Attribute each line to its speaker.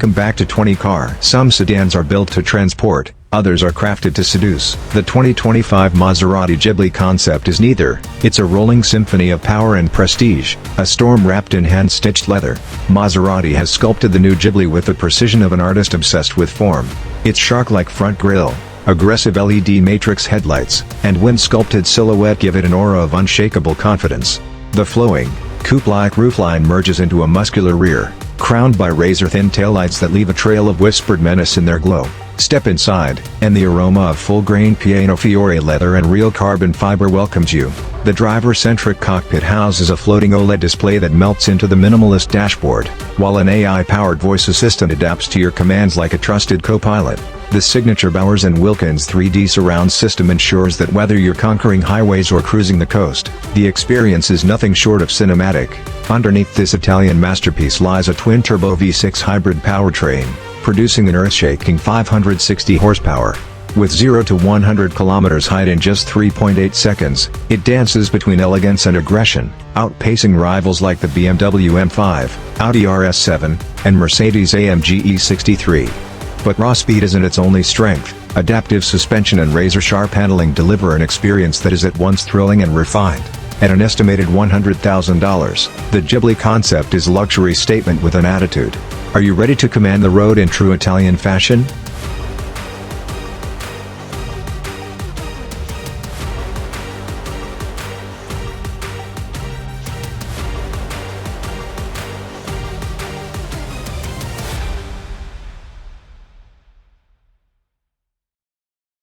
Speaker 1: Welcome back to 20 Car. Some sedans are built to transport, others are crafted to seduce. The 2025 Maserati Ghibli Concept is neither. It's a rolling symphony of power and prestige, a storm wrapped in hand-stitched leather. Maserati has sculpted the new Ghibli with the precision of an artist obsessed with form. Its shark-like front grille, aggressive LED matrix headlights, and wind-sculpted silhouette give it an aura of unshakable confidence. The flowing, coupe-like roofline merges into a muscular rear, crowned by razor-thin taillights that leave a trail of whispered menace in their glow. Step inside, and the aroma of full-grain Pieno Fiore leather and real carbon fiber welcomes you. The driver-centric cockpit houses a floating OLED display that melts into the minimalist dashboard, while an AI-powered voice assistant adapts to your commands like a trusted co-pilot. The signature Bowers Wilkins 3D surround system ensures that whether you're conquering highways or cruising the coast, the experience is nothing short of cinematic. Underneath this Italian masterpiece lies a twin-turbo V6 hybrid powertrain, producing an earth-shaking 560 horsepower. With 0 to 100 kilometers height in just 3.8 seconds, it dances between elegance and aggression, outpacing rivals like the BMW M5, Audi RS7, and Mercedes-AMG E63. But raw speed isn't its only strength. Adaptive suspension and razor-sharp handling deliver an experience that is at once thrilling and refined. At an estimated $100,000, the Ghibli Concept is a luxury statement with an attitude. Are you ready to command the road in true Italian fashion?